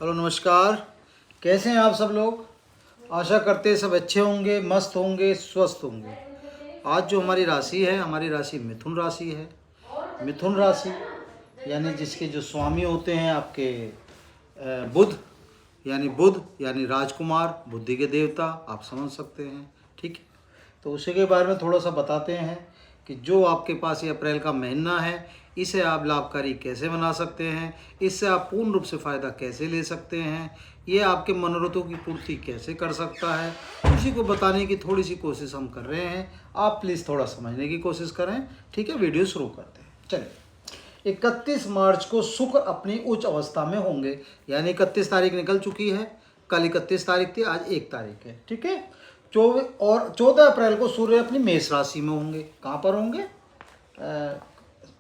Hello नमस्कार। कैसे हैं आप सब लोग? आशा करते हैं सब अच्छे होंगे, मस्त होंगे, स्वस्थ होंगे। आज जो हमारी राशि है, हमारी राशि मिथुन राशि है। मिथुन राशि यानी जिसके जो स्वामी होते हैं आपके बुध, यानी राजकुमार, बुद्धि के देवता, आप समझ सकते हैं। ठीक है, तो उसी के बारे में थोड़ा सा बताते हैं कि जो आपके पास ये अप्रैल का महीना है, इसे आप लाभकारी कैसे बना सकते हैं, इससे आप पूर्ण रूप से फ़ायदा कैसे ले सकते हैं, ये आपके मनोरथों की पूर्ति कैसे कर सकता है, उसी को बताने की थोड़ी सी कोशिश हम कर रहे हैं। आप प्लीज़ थोड़ा समझने की कोशिश करें। ठीक है, वीडियो शुरू करते हैं। चलिए, 31 मार्च को शुक्र अपनी उच्च अवस्था में होंगे, यानी 31 तारीख निकल चुकी है। कल 31 तारीख थी, आज 1 तारीख है। ठीक है, 14 अप्रैल को सूर्य अपनी मेष राशि में होंगे। कहाँ पर होंगे?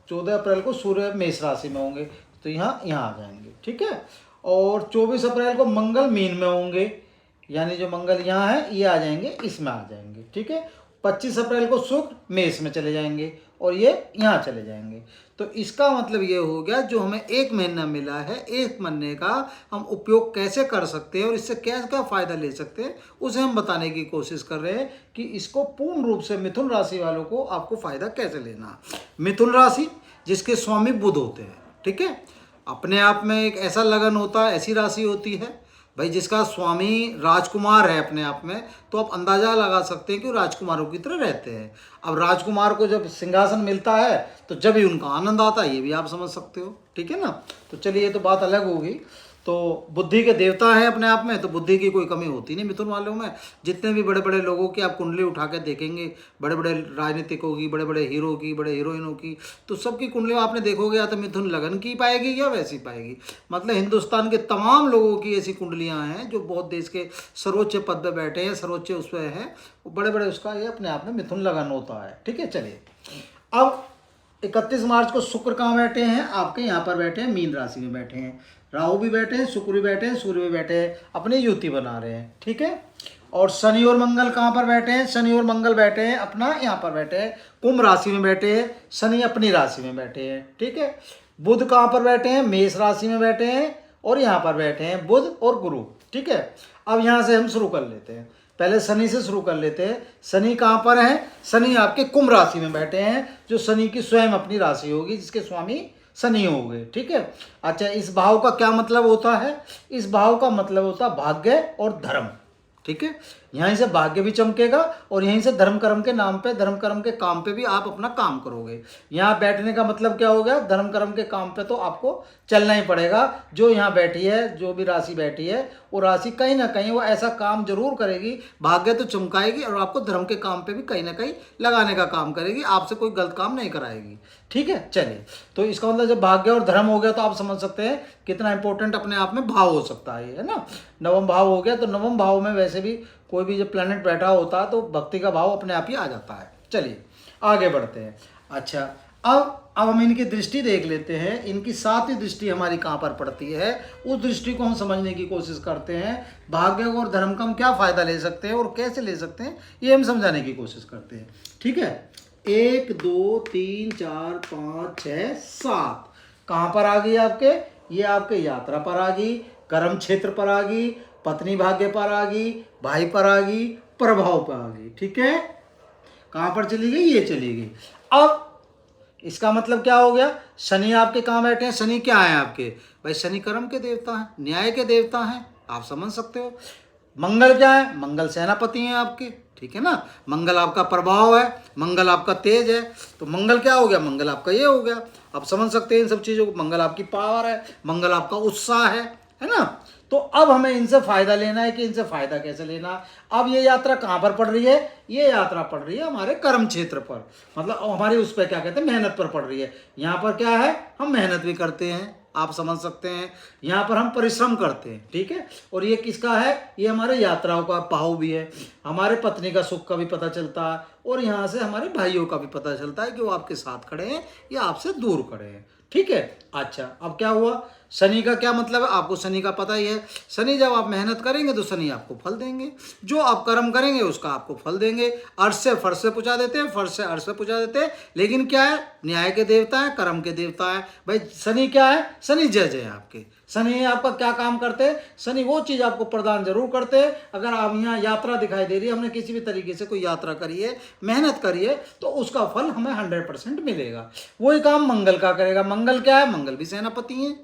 14 अप्रैल को सूर्य मेष राशि में होंगे, तो यहाँ आ जाएंगे। ठीक है, और 24 अप्रैल को मंगल मीन में होंगे, यानी जो मंगल यहाँ है ये आ जाएंगे, इसमें आ जाएंगे। ठीक है, 25 अप्रैल को शुक्र मेष में चले जाएंगे और ये यहाँ चले जाएंगे। तो इसका मतलब ये हो गया, जो हमें एक महीना मिला है, एक महीने का हम उपयोग कैसे कर सकते हैं और इससे क्या क्या फ़ायदा ले सकते हैं, उसे हम बताने की कोशिश कर रहे हैं कि इसको पूर्ण रूप से मिथुन राशि वालों को आपको फ़ायदा कैसे लेना है। मिथुन राशि जिसके स्वामी बुध होते हैं। ठीक है, अपने आप में एक ऐसा लगन होता है, ऐसी राशि होती है भाई जिसका स्वामी राजकुमार है अपने आप में, तो आप अंदाज़ा लगा सकते हैं कि वो राजकुमारों की तरह रहते हैं। अब राजकुमार को जब सिंहासन मिलता है तो जब ही उनका आनंद आता है, ये भी आप समझ सकते हो। ठीक है ना, तो चलिए ये तो बात अलग होगी। तो बुद्धि के देवता है अपने आप में, तो बुद्धि की कोई कमी होती नहीं मिथुन वालों में। जितने भी बड़े बड़े लोगों की आप कुंडली उठा के देखेंगे, बड़े बड़े राजनीतिकों की, बड़े बड़े हीरो की, बड़े हीरोइनों की, तो सबकी कुंडली आपने देखोगे या तो मिथुन लगन की पाएगी या वैसी पाएगी। मतलब हिंदुस्तान के तमाम लोगों की ऐसी कुंडलियाँ हैं जो बहुत देश के सर्वोच्च पद पर बैठे हैं, सर्वोच्च उस पर हैं, वो बड़े बड़े, उसका ये अपने आप में मिथुन लगन होता है। ठीक है, चलिए अब 31 मार्च को शुक्र कहाँ बैठे हैं? आपके यहाँ पर बैठे हैं, मीन राशि में बैठे हैं। राहु भी बैठे हैं, शुक्र भी बैठे हैं, सूर्य भी बैठे हैं, अपनी युति बना रहे हैं। ठीक है, और शनि और मंगल कहाँ पर बैठे हैं? शनि और मंगल बैठे हैं अपना यहाँ पर बैठे हैं, कुंभ राशि में बैठे हैं, शनि अपनी राशि में बैठे हैं। ठीक है, बुध कहाँ पर बैठे हैं? मेष राशि में बैठे हैं, और यहाँ पर बैठे हैं बुध और गुरु। ठीक है, अब यहाँ से हम शुरू कर लेते हैं। पहले शनि से शुरू कर लेते हैं। शनि कहाँ पर है? शनि आपके कुंभ राशि में बैठे हैं, जो शनि की स्वयं अपनी राशि होगी, जिसके स्वामी शनि हो गए। ठीक है, अच्छा, इस भाव का क्या मतलब होता है? इस भाव का मतलब होता है भाग्य और धर्म। ठीक है, यहीं से भाग्य भी चमकेगा और यहीं से धर्म कर्म के नाम पे, धर्म कर्म के काम पे भी आप अपना काम करोगे। यहाँ बैठने का मतलब क्या हो गया? धर्म कर्म के काम पे तो आपको चलना ही पड़ेगा। जो यहाँ बैठी है, जो भी राशि बैठी है, वो राशि कहीं ना कहीं वो ऐसा काम जरूर करेगी, भाग्य तो चमकाएगी और आपको धर्म के काम पे भी कहीं ना कहीं लगाने का काम करेगी, आपसे कोई गलत काम नहीं कराएगी। ठीक है, चलिए, तो इसका मतलब जब भाग्य और धर्म हो गया तो आप समझ सकते हैं कितना इंपॉर्टेंट अपने आप में भाव हो सकता है ना। नवम भाव हो गया, तो नवम भाव में वैसे भी कोई भी जब प्लैनेट बैठा होता है तो भक्ति का भाव अपने आप ही आ जाता है। चलिए आगे बढ़ते हैं। अच्छा, अब हम इनकी दृष्टि देख लेते हैं। इनकी 7वीं दृष्टि हमारी कहाँ पर पड़ती है, उस दृष्टि को हम समझने की कोशिश करते हैं। भाग्य और धर्म का हम क्या फायदा ले सकते हैं और कैसे ले सकते हैं, ये हम समझाने की कोशिश करते हैं। ठीक है, 1 2 3 4 5 6 7 कहाँ पर आ गई आपके? ये आपके यात्रा पर आ गई, कर्म क्षेत्र पर आ गई, पत्नी भाग्य पर आ गई, भाई पर आ गई, प्रभाव पर आ गई। ठीक है, कहाँ पर चली गई? ये चली गई। अब इसका मतलब क्या हो गया? शनि आपके कहाँ बैठे हैं? शनि क्या है आपके? भाई शनि कर्म के देवता हैं, न्याय के देवता हैं, आप समझ सकते हो। मंगल क्या है? मंगल सेनापति हैं आपके। ठीक है ना, मंगल आपका प्रभाव है, मंगल आपका तेज है, तो मंगल क्या हो गया? मंगल आपका ये हो गया। आप समझ सकते हैं इन सब चीज़ों को। मंगल आपकी पावर है, मंगल आपका उत्साह है ना। तो अब हमें इनसे फायदा लेना है कि इनसे फायदा कैसे लेना। अब ये यात्रा कहाँ पर पड़ रही है? ये यात्रा पड़ रही है हमारे कर्म क्षेत्र पर, मतलब हमारी उस पर क्या कहते हैं, मेहनत पर पड़ रही है। यहाँ पर क्या है? हम मेहनत भी करते हैं, आप समझ सकते हैं। यहाँ पर हम परिश्रम करते हैं। ठीक है, और ये किसका है? ये हमारे यात्राओं का भाव भी है, हमारे पत्नी का सुख का भी पता चलता है, और यहाँ से हमारे भाइयों का भी पता चलता है कि वो आपके साथ खड़े हैं या आपसे दूर खड़े हैं। ठीक है, अच्छा, अब क्या हुआ? शनि का क्या मतलब है? आपको शनि का पता ही है। शनि जब आप मेहनत करेंगे तो शनि आपको फल देंगे, जो आप कर्म करेंगे उसका आपको फल देंगे। अर्श से फर्श से पहुंचा देते हैं, फर्श से अर्श से पहुंचा देते हैं। लेकिन क्या है? न्याय के देवता है, कर्म के देवता है। भाई शनि क्या है? शनि जज है आपके, शनि आपका क्या काम करते हैं? शनि वो चीज़ आपको प्रदान जरूर करते हैं। अगर आप यहाँ यात्रा दिखाई दे रही है, हमने किसी भी तरीके से कोई यात्रा करी है, मेहनत करी है, तो उसका फल हमें 100% मिलेगा। वही काम मंगल का करेगा। मंगल क्या है? मंगल भी सेनापति हैं,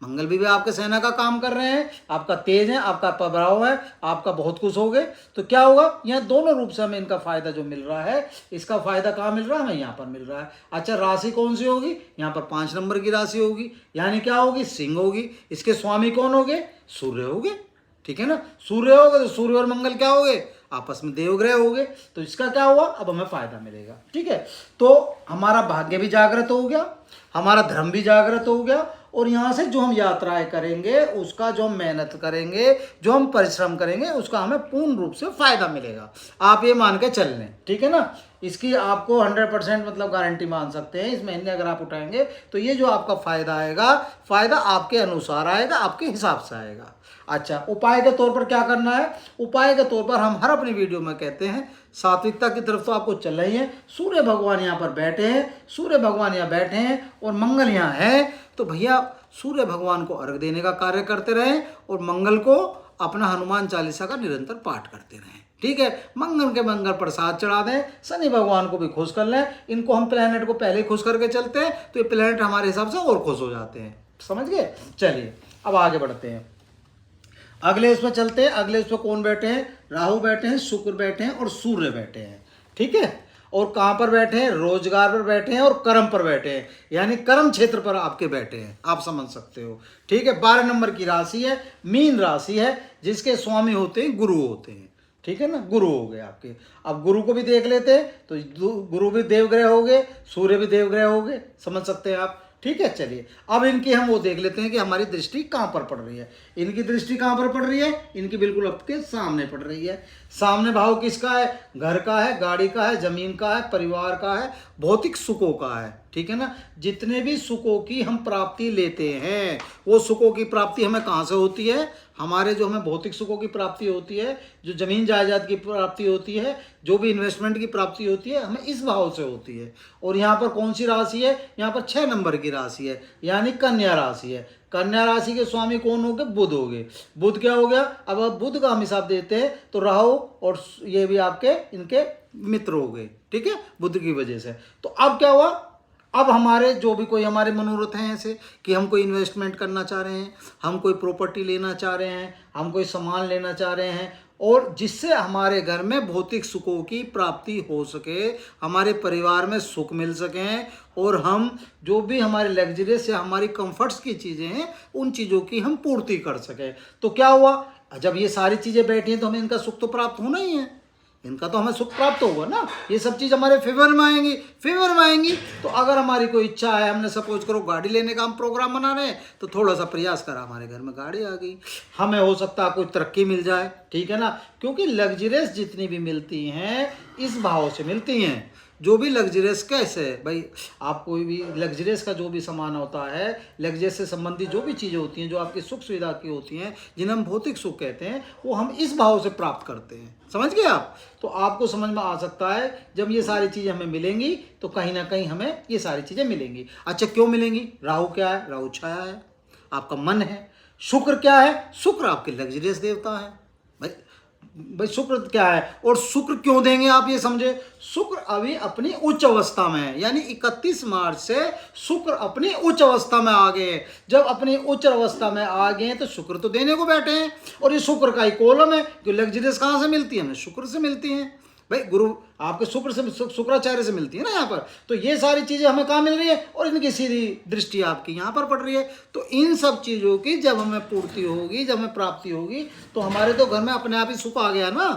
मंगल भी आपके सेना का काम कर रहे हैं, आपका तेज है, आपका प्रभाव है, आपका बहुत कुछ हो गए। तो क्या होगा? यहाँ दोनों रूप से हमें इनका फायदा जो मिल रहा है, इसका फायदा कहाँ मिल रहा है? हमें यहाँ पर मिल रहा है। अच्छा, राशि कौन सी होगी? यहाँ पर 5 नंबर की राशि होगी, यानी क्या होगी? सिंह होगी। इसके स्वामी कौन हो गए? सूर्य हो गए, ठीक है ना। सूर्य हो गए तो सूर्य और मंगल क्या हो गए? आपस में देवग्रह हो गए। तो इसका क्या हुआ? अब हमें फायदा मिलेगा, ठीक है। तो हमारा भाग्य भी जागृत हो गया, हमारा धर्म भी जागृत हो गया, और यहाँ से जो हम यात्राएं करेंगे, उसका जो हम मेहनत करेंगे, जो हम परिश्रम करेंगे, उसका हमें पूर्ण रूप से फायदा मिलेगा। आप ये मान के चल लें, ठीक है ना। इसकी आपको 100% मतलब गारंटी मान सकते हैं। इस महीने अगर आप उठाएंगे तो ये जो आपका फायदा आएगा, फायदा आपके अनुसार आएगा, आपके हिसाब से आएगा। अच्छा, उपाय के तौर पर क्या करना है? उपाय के तौर पर हम हर अपनी वीडियो में कहते हैं, सात्विकता की तरफ तो आपको चल रही है। सूर्य भगवान यहाँ पर बैठे हैं, सूर्य भगवान यहाँ बैठे हैं और मंगल यहाँ है, तो भैया सूर्य भगवान को अर्घ देने का कार्य करते रहें और मंगल को अपना हनुमान चालीसा का निरंतर पाठ करते रहें, ठीक है। मंगल के मंगल प्रसाद चढ़ा दें, शनि भगवान को भी खुश कर लें। इनको हम प्लेनेट को पहले खुश करके चलते हैं तो ये प्लेनेट हमारे हिसाब से और खुश हो जाते हैं, समझ गए। चलिए अब आगे बढ़ते हैं, अगले इसमें चलते हैं। अगले इसमें कौन बैठे हैं? राहु बैठे हैं, शुक्र बैठे हैं और सूर्य बैठे हैं, ठीक है। और कहाँ पर बैठे हैं? रोजगार पर बैठे हैं और कर्म पर बैठे हैं, यानी कर्म क्षेत्र पर आपके बैठे हैं, आप समझ सकते हो, ठीक है। 12 नंबर की राशि है, मीन राशि है, जिसके स्वामी होते हैं गुरु होते हैं, ठीक है ना। गुरु हो गए आपके। अब गुरु को भी देख लेते हैं तो गुरु भी देवग्रह हो गए, सूर्य भी देवग्रह हो गए, समझ सकते हैं आप, ठीक है। चलिए अब इनकी हम वो देख लेते हैं कि हमारी दृष्टि कहाँ पर पड़ रही है। इनकी दृष्टि कहाँ पर पड़ रही है? इनकी बिल्कुल आपके सामने पड़ रही है। सामने भाव किसका है? घर का है, गाड़ी का है, जमीन का है, परिवार का है, भौतिक सुखों का है, ठीक है ना। जितने भी सुखों की हम प्राप्ति लेते हैं, वो सुखों की प्राप्ति हमें कहाँ से होती है? हमारे जो हमें भौतिक सुखों की प्राप्ति होती है, जो जमीन जायदाद की प्राप्ति होती है, जो भी इन्वेस्टमेंट की प्राप्ति होती है, हमें इस भाव से होती है। और यहाँ पर कौन सी राशि है? यहाँ पर 6 नंबर की राशि है, यानी कन्या राशि है। कन्या राशि के स्वामी कौन हो गए? बुध हो गए। बुध क्या हो गया? अब आप बुध का हम हिसाब देते हैं तो राहु और ये भी आपके इनके मित्र हो गए, ठीक है, बुध की वजह से। तो अब क्या हुआ? अब हमारे जो भी कोई हमारे मनोरथ हैं ऐसे कि हम कोई इन्वेस्टमेंट करना चाह रहे हैं, हम कोई प्रॉपर्टी लेना चाह रहे हैं, हम कोई सामान लेना चाह रहे हैं, और जिससे हमारे घर में भौतिक सुखों की प्राप्ति हो सके, हमारे परिवार में सुख मिल सकें, और हम जो भी हमारे लग्जरियस या हमारी कंफर्ट्स की चीज़ें हैं, उन चीज़ों की हम पूर्ति कर सकें। तो क्या हुआ? जब ये सारी चीज़ें बैठी हैं तो हमें इनका सुख तो प्राप्त होना ही है, इनका तो हमें सुख प्राप्त होगा ना। ये सब चीज़ हमारे फेवर में आएंगी, फेवर में आएंगी। तो अगर हमारी कोई इच्छा है, हमने सपोज करो गाड़ी लेने का हम प्रोग्राम बना रहे हैं, तो थोड़ा सा प्रयास करा, हमारे घर में गाड़ी आ गई, हमें हो सकता है कोई तरक्की मिल जाए, ठीक है ना। क्योंकि लग्जरियस जितनी भी मिलती हैं इस भाव से मिलती हैं। जो भी लग्जरियस कैसे भाई, आप कोई भी लग्जरियस का जो भी सामान होता है, लग्जरियस से संबंधित जो भी चीज़ें होती हैं, जो आपकी सुख सुविधा की होती हैं, जिन्हें हम भौतिक सुख कहते हैं, वो हम इस भाव से प्राप्त करते हैं, समझ गए आप। तो आपको समझ में आ सकता है, जब ये सारी चीज़ें हमें मिलेंगी तो कहीं ना कहीं हमें ये सारी चीज़ें मिलेंगी। अच्छा, क्यों मिलेंगी? राहु क्या है? राहु छाया है, आपका मन है। शुक्र क्या है? शुक्र आपके लग्जरियस देवता है। भाई शुक्र क्या है? और शुक्र क्यों देंगे आप ये समझे। शुक्र अभी अपनी उच्च अवस्था में है, यानी 31 मार्च से शुक्र अपनी उच्च अवस्था में आ गए। जब अपनी उच्च अवस्था में आ गए तो शुक्र तो देने को बैठे हैं, और ये शुक्र का ही कॉलम है कि लग्जरियस कहाँ से मिलती है? हमें शुक्र से मिलती है। भाई गुरु आपके शुक्र से, शुक्राचार्य से मिलती है ना यहाँ पर। तो ये सारी चीज़ें हमें कहाँ मिल रही है? और इनकी सीधी दृष्टि आपकी यहाँ पर पड़ रही है। तो इन सब चीज़ों की जब हमें पूर्ति होगी, जब हमें प्राप्ति होगी, तो हमारे तो घर में अपने आप ही सुख आ गया ना,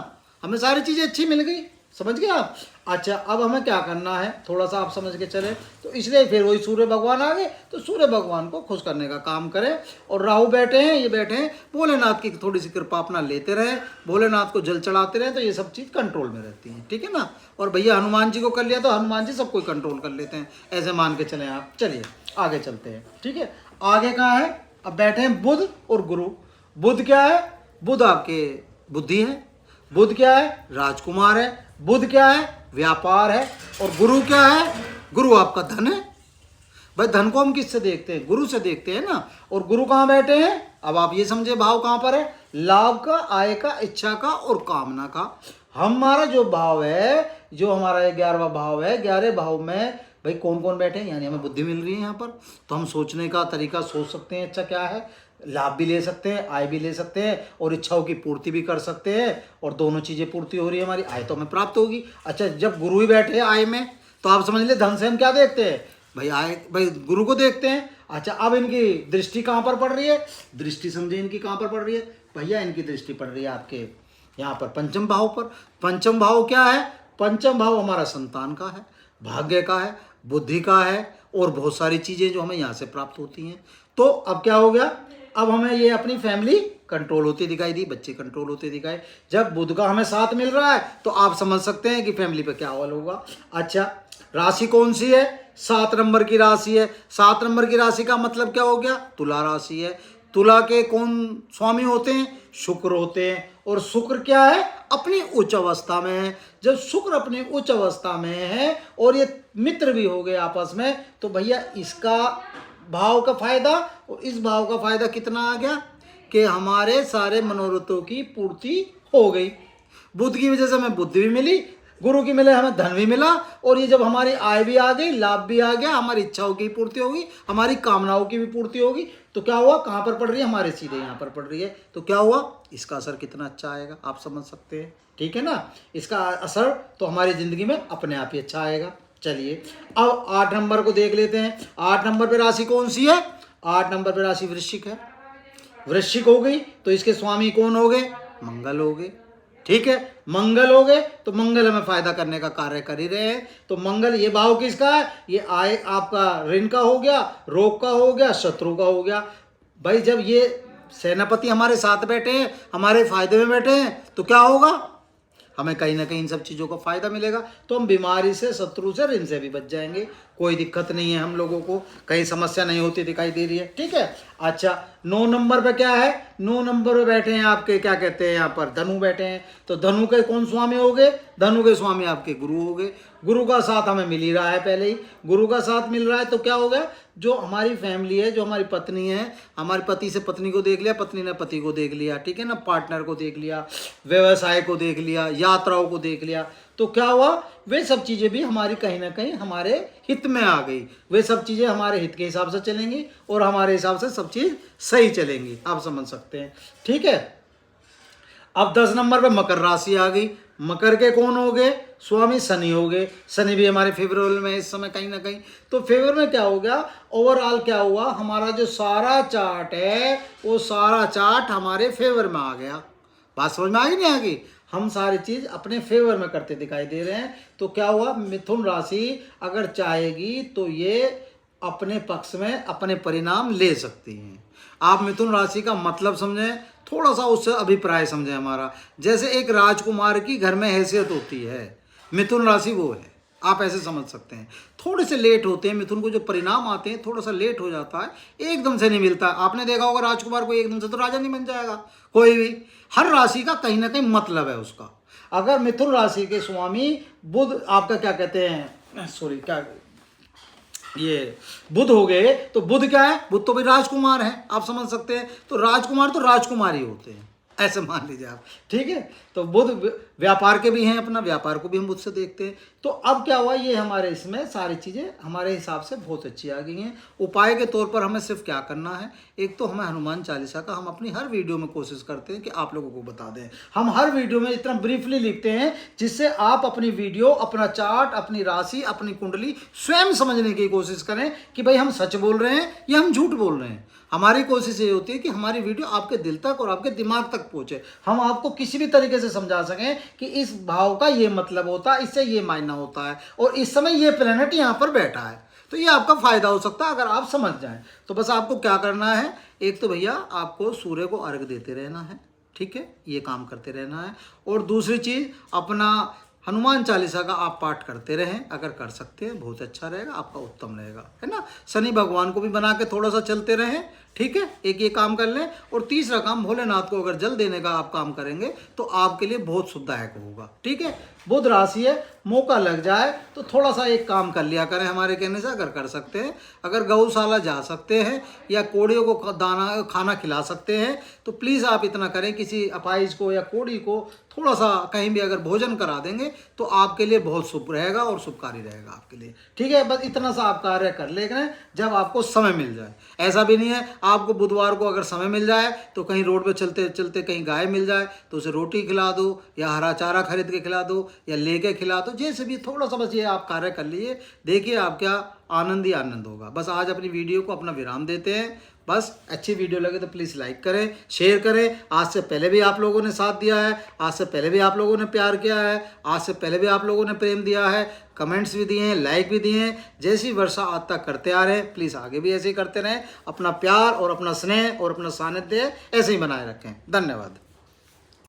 हमें सारी चीज़ें अच्छी मिल गई, समझ गए आप। अच्छा, अब हमें क्या करना है थोड़ा सा आप समझ के चले। तो इसलिए फिर वही सूर्य भगवान आ गए, तो सूर्य भगवान को खुश करने का काम करें। और राहु बैठे हैं, ये बैठे हैं, भोलेनाथ की थोड़ी सी कृपा अपना लेते रहें, भोलेनाथ को जल चढ़ाते रहें, तो ये सब चीज़ कंट्रोल में रहती है, ठीक है ना। और भैया हनुमान जी को कर लिया तो हनुमान जी सब कोई कंट्रोल कर लेते हैं, ऐसे मान के चलें आप। चलिए आगे चलते हैं, ठीक है। आगे कहाँ है? अब बैठे हैं बुध और गुरु। बुध क्या है? बुध आपके बुद्धि है, बुध क्या है? राजकुमार है, बुध क्या है? व्यापार है। और गुरु क्या है? गुरु आपका धन है। भाई धन को हम किससे देखते हैं? गुरु से देखते हैं ना। और गुरु कहाँ बैठे हैं? अब आप ये समझे भाव कहाँ पर है? लाभ का, आय का, इच्छा का और कामना का। हमारा जो भाव है, जो हमारा 11वां भाव है, 11 भाव में भाई कौन कौन बैठे हैं, यानी हमें बुद्धि मिल रही है यहाँ पर। तो हम सोचने का तरीका सोच सकते हैं अच्छा क्या है, लाभ भी ले सकते हैं, आय भी ले सकते हैं और इच्छाओं की पूर्ति भी कर सकते हैं। और दोनों चीज़ें पूर्ति हो रही है, हमारी आय तो हमें प्राप्त होगी। अच्छा, जब गुरु ही बैठे हैं आय में, तो आप समझ ले धन से हम क्या देखते हैं भाई? आय, भाई गुरु को देखते हैं। अच्छा, अब इनकी दृष्टि कहाँ पर पड़ रही है? दृष्टि समझे इनकी कहाँ पर पड़ रही है भैया? इनकी दृष्टि पड़ रही है आपके यहाँ पर पंचम भाव पर। पंचम भाव क्या है? पंचम भाव हमारा संतान का है, भाग्य का है, बुद्धि का है और बहुत सारी चीज़ें जो हमें यहाँ से प्राप्त होती हैं। तो अब क्या हो गया? अब हमें ये अपनी फैमिली कंट्रोल होती दिखाई दी, बच्चे कंट्रोल होते दिखाए। जब बुध का हमें साथ मिल रहा है तो आप समझ सकते हैं कि फैमिली पे क्या हल होगा। अच्छा, राशि कौन सी है? 7 नंबर की राशि है। 7 नंबर की राशि का मतलब क्या हो गया? तुला राशि है। तुला के कौन स्वामी होते हैं? शुक्र होते हैं। और शुक्र क्या है? अपनी उच्च अवस्था में है। जब शुक्र अपनी उच्च अवस्था में है और ये मित्र भी हो गए आपस में, तो भैया इसका भाव का फायदा और इस भाव का फायदा कितना आ गया कि हमारे सारे मनोरथों की पूर्ति हो गई। बुध की वजह से हमें बुद्धि भी मिली, गुरु की मिले हमें धन भी मिला, और ये जब हमारी आय भी आ गई, लाभ भी आ गया, हमारी इच्छाओं की पूर्ति होगी, हमारी कामनाओं की भी पूर्ति होगी। तो क्या हुआ? कहाँ पर पड़ रही है? हमारे सीधे यहाँ पर पड़ रही है। तो क्या हुआ? इसका असर कितना अच्छा आएगा आप समझ सकते हैं, ठीक है ना। इसका असर तो हमारी जिंदगी में अपने आप ही अच्छा आएगा। चलिए अब 8 नंबर को देख लेते हैं। 8 नंबर पे राशि कौन सी है? 8 नंबर पे राशि वृश्चिक है। वृश्चिक हो गई तो इसके स्वामी कौन हो गए? मंगल हो गए। ठीक है, मंगल हो गए तो मंगल हमें फायदा करने का कार्य कर ही रहे हैं। तो मंगल, ये भाव किसका है? ये आय आपका ऋण का हो गया, रोग का हो गया, शत्रु का हो गया। भाई जब ये सेनापति हमारे साथ बैठे हैं, हमारे फायदे में बैठे हैं, तो क्या होगा? हमें कहीं ना कहीं इन सब चीज़ों का फायदा मिलेगा। तो हम बीमारी से, शत्रु से, ऋण से भी बच जाएंगे। कोई दिक्कत नहीं है, हम लोगों को कहीं समस्या नहीं होती दिखाई दे रही है, ठीक है। अच्छा, 9 नंबर पे क्या है? 9 नंबर पे बैठे हैं आपके, क्या कहते हैं यहाँ पर, धनु बैठे हैं। तो धनु के कौन स्वामी हो गए? धनु के स्वामी आपके गुरु हो गए। गुरु का साथ हमें मिल ही रहा है, पहले ही गुरु का साथ मिल रहा है। तो क्या हो गया? जो हमारी फैमिली है, जो हमारी पत्नी है, हमारे पति से पत्नी को देख लिया, पत्नी ने पति को देख लिया, ठीक है ना, पार्टनर को देख लिया, व्यवसाय को देख लिया, यात्राओं को देख लिया। तो क्या हुआ? वे सब चीज़ें भी हमारी कहीं ना कहीं हमारे हित में आ गई। वे सब चीज़ें हमारे हित के हिसाब से चलेंगी और हमारे हिसाब से सब चीज़ सही चलेंगी, आप समझ सकते हैं, ठीक है। अब 10 नंबर पे मकर राशि आ गई। मकर के कौन हो गए? स्वामी शनि हो गए। शनि भी हमारे फेवरेबल में इस समय कहीं ना कहीं। तो फेवर में क्या हो गया? ओवरऑल क्या हुआ? हमारा जो सारा चार्ट है वो सारा चार्ट हमारे फेवर में आ गया। बात समझ में आ गई नहीं आ गई? हम सारी चीज़ अपने फेवर में करते दिखाई दे रहे हैं। तो क्या हुआ? मिथुन राशि अगर चाहेगी तो ये अपने पक्ष में अपने परिणाम ले सकती हैं। आप मिथुन राशि का मतलब समझें, थोड़ा सा उससे अभिप्राय समझें हमारा। जैसे एक राजकुमार की घर में हैसियत होती है, मिथुन राशि वो है, आप ऐसे समझ सकते हैं। थोड़े से लेट होते हैं मिथुन को, जो परिणाम आते हैं थोड़ा सा लेट हो जाता है, एकदम से नहीं मिलता। आपने देखा होगा राजकुमार को एकदम से तो राजा नहीं बन जाएगा कोई भी। हर राशि का कहीं ना कहीं मतलब है उसका। अगर मिथुन राशि के स्वामी बुध, आपका क्या कहते हैं, सॉरी क्या, ये बुध हो गए, तो बुध क्या है? बुध तो भाई राजकुमार है, आप समझ सकते हैं। तो राजकुमार तो राजकुमार ही होते हैं, ऐसे मान लीजिए आप, ठीक है। तो बुध व्यापार के भी हैं, अपना व्यापार को भी हम बुध से देखते हैं। तो अब क्या हुआ? ये हमारे इसमें सारी चीज़ें हमारे हिसाब से बहुत अच्छी आ गई हैं। उपाय के तौर पर हमें सिर्फ क्या करना है, एक तो हमें हनुमान चालीसा का हम अपनी हर वीडियो में कोशिश करते हैं कि आप लोगों को बता दें। हम हर वीडियो में इतना ब्रीफली लिखते हैं जिससे आप अपनी वीडियो, अपना चार्ट, अपनी राशि, अपनी कुंडली स्वयं समझने की कोशिश करें कि भाई हम सच बोल रहे हैं या हम झूठ बोल रहे हैं। हमारी कोशिश ये होती है कि हमारी वीडियो आपके दिल तक और आपके दिमाग तक पहुंचे। हम आपको किसी भी तरीके से समझा सकें कि इस भाव का ये मतलब होता है, इससे ये मायना होता है, और इस समय ये प्लैनेट यहाँ पर बैठा है। तो ये आपका फायदा हो सकता है अगर आप समझ जाएं। तो बस आपको क्या करना है, एक तो भैया आपको सूर्य को अर्घ देते रहना है, ठीक है, ये काम करते रहना है। और दूसरी चीज़, अपना हनुमान चालीसा का आप पाठ करते रहें, अगर कर सकते हैं बहुत अच्छा रहेगा, आपका उत्तम रहेगा, है ना। शनि भगवान को भी बना के थोड़ा सा चलते रहें, ठीक है, एक ये काम कर लें। और तीसरा काम, भोलेनाथ को अगर जल देने का आप काम करेंगे तो आपके लिए बहुत शुभदायक होगा। ठीक है, बुध राशि है, मौका लग जाए तो थोड़ा सा एक काम कर लिया करें हमारे कहने से, अगर कर सकते हैं, अगर गौशाला जा सकते हैं या कोड़ियों को दाना खाना खिला सकते हैं तो प्लीज़ आप इतना करें, किसी अपाइज को या कोड़ी को थोड़ा सा कहीं भी अगर भोजन करा देंगे तो आपके लिए बहुत शुभ रहेगा और शुभकारी रहेगा आपके लिए। ठीक है, बस इतना सा आप कार्य कर लेंगे जब आपको समय मिल जाए। ऐसा भी नहीं है आपको बुधवार को अगर समय मिल जाए तो कहीं रोड पे चलते चलते कहीं गाय मिल जाए तो उसे रोटी खिला दो या हरा चारा खरीद के खिला दो या लेके खिला दो, जैसे भी थोड़ा सा बस ये आप कार्य कर लीजिए, देखिए आप क्या आनंद ही आनंद होगा। बस आज अपनी वीडियो को अपना विराम देते हैं। बस अच्छी वीडियो लगे तो प्लीज़ लाइक करें, शेयर करें। आज से पहले भी आप लोगों ने साथ दिया है, आज से पहले भी आप लोगों ने प्यार किया है, आज से पहले भी आप लोगों ने प्रेम दिया है, कमेंट्स भी दिए हैं, लाइक भी दिए हैं। जैसी वर्षा आज तक करते आ रहे हैं, प्लीज़ आगे भी ऐसे ही करते रहें। अपना प्यार और अपना स्नेह और अपना सानिध्य ऐसे ही बनाए रखें। धन्यवाद।